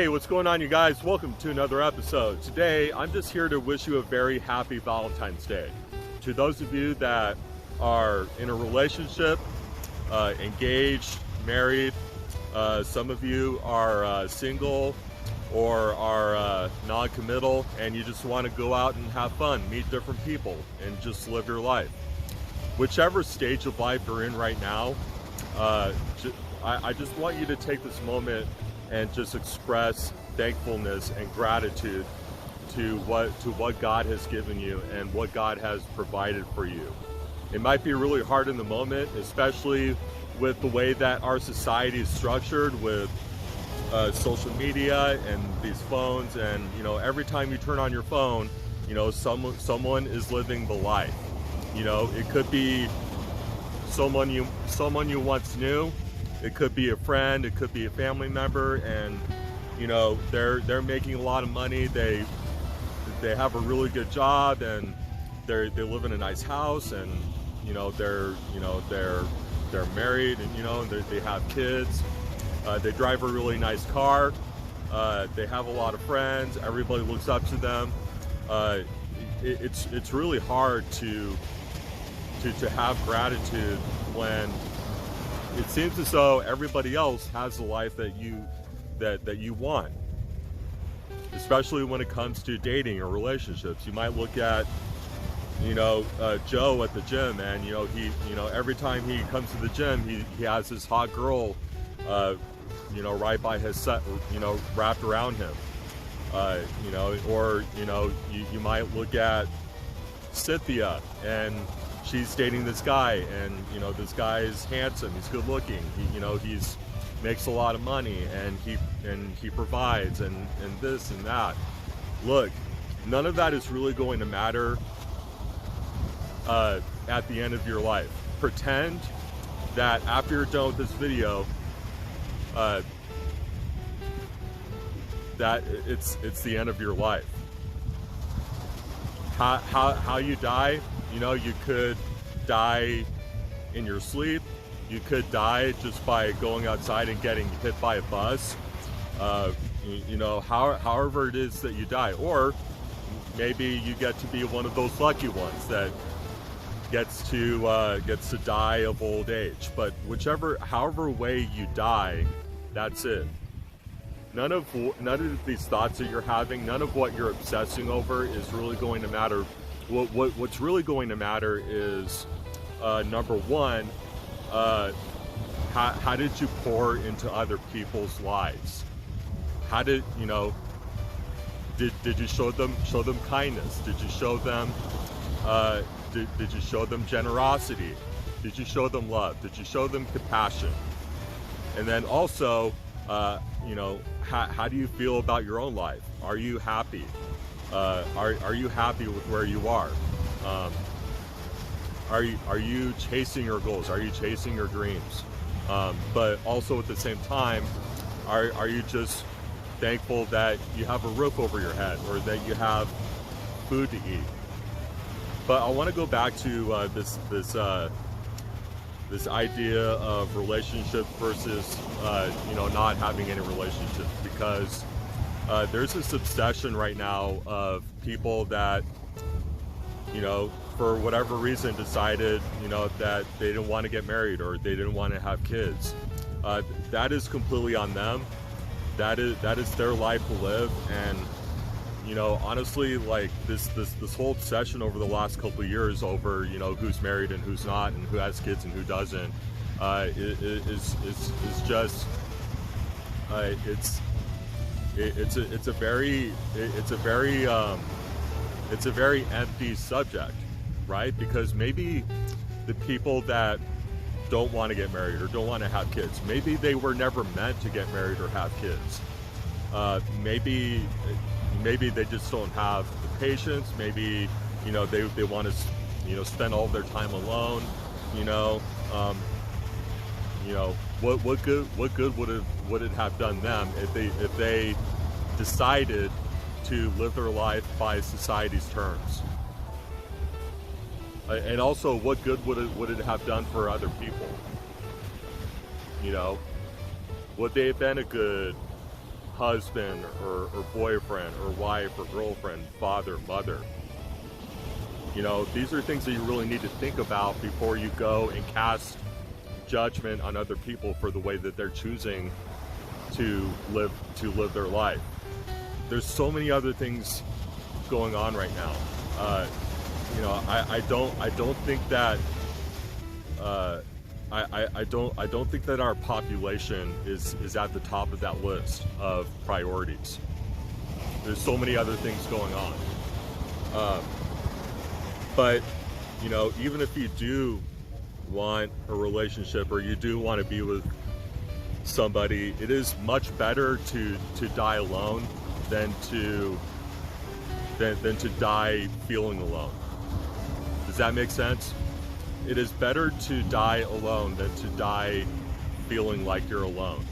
Hey, what's going on, you guys? Welcome to another episode. Today, I'm just here to wish you a very happy Valentine's Day. To those of you that are in a relationship, engaged, married, some of you are single or are non-committal, and you just want to go out and have fun, meet different people, and just live your life. Whichever stage of life you're in right now, I just want you to take this moment and just express thankfulness and gratitude to what God has given you and what God has provided for you. It might be really hard in the moment, especially with the way that our society is structured with social media and these phones, and every time you turn on your phone, someone is living the life. It could be someone you once knew. It could be a friend, it could be a family member, and they're making a lot of money. They have a really good job, and they live in a nice house, and they're married, and they have kids. They drive a really nice car. They have a lot of friends. Everybody looks up to them. It's really hard to have gratitude when it seems as though everybody else has the life that you want, especially when it comes to dating or relationships. You might look at Joe at the gym, and he every time he comes to the gym, he has this hot girl right by his set, wrapped around him. Or you might look at Cynthia, and she's dating this guy, and this guy is handsome, he's good looking, he's makes a lot of money, and he provides, and this and that. Look, none of that is really going to matter at the end of your life. Pretend that after you're done with this video, that it's the end of your life. How you die, you could die in your sleep. You could die just by going outside and getting hit by a bus. However it is that you die, or maybe you get to be one of those lucky ones that gets to die of old age. But however way you die, that's it. None of these thoughts that you're having, none of what you're obsessing over is really going to matter. What's really going to matter is, number one, how did you pour into other people's lives? How did did you show them kindness? Did you show them did you show them generosity? Did you show them love? Did you show them compassion? And then also, how do you feel about your own life? Are you happy? Are you happy with where you are? Are you chasing your goals? Are you chasing your dreams? But also at the same time, are you just thankful that you have a roof over your head, or that you have food to eat? But I want to go back to this idea of relationship versus not having any relationships, because there's this obsession right now of people that for whatever reason decided that they didn't want to get married, or they didn't want to have kids. That is completely on them. That is their life to live. And honestly, like this whole obsession over the last couple of years over who's married and who's not, and who has kids and who doesn't, is just it's a very empty subject, right? Because maybe the people that don't want to get married or don't want to have kids, maybe they were never meant to get married or have kids. Maybe they just don't have the patience. Maybe they want to spend all of their time alone. What good would it have done them if they decided to live their life by society's terms? And also, what good would it have done for other people? Would they have been a good husband or boyfriend or wife or girlfriend, father, mother. You know, these are things that you really need to think about before you go and cast judgment on other people for the way that they're choosing to live their life. There's so many other things going on right now. You know, I don't think that I don't think that our population is at the top of that list of priorities. There's so many other things going on. But, you know, even if you do want a relationship or you do want to be with somebody, it is much better to die alone than to die feeling alone. Does that make sense? It is better to die alone than to die feeling like you're alone.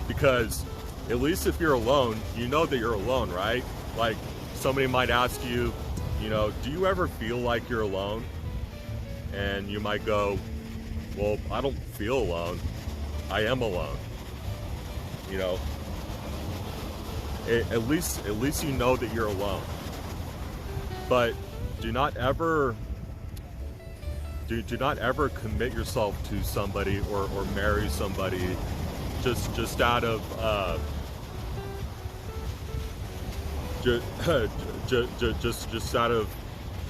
Because at least if you're alone, you know that you're alone, right? Like, somebody might ask you, you know, do you ever feel like you're alone? And you might go, well, I don't feel alone. I am alone. You know, at least you know that you're alone. But do not ever commit yourself to somebody or marry somebody just out of just out of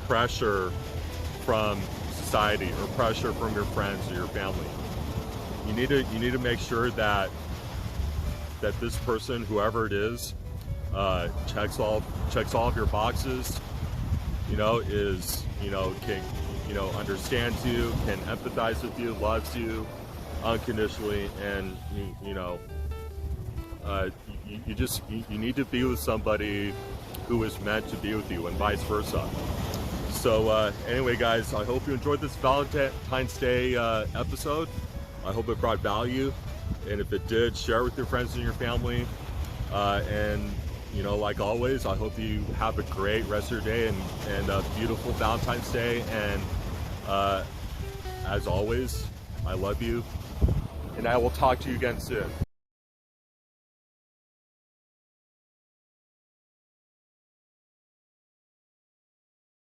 pressure from society or pressure from your friends or your family. You need to make sure that this person, whoever it is, checks all of your boxes. You know, can understands you, can empathize with you, loves you unconditionally, and you need to be with somebody who is meant to be with you, and vice versa. So anyway, guys, I hope you enjoyed this Valentine's Day episode. I hope it brought value, and if it did, share it with your friends and your family. And you know, like always, I hope you have a great rest of your day and a beautiful Valentine's Day. And as always, I love you, and I will talk to you again soon.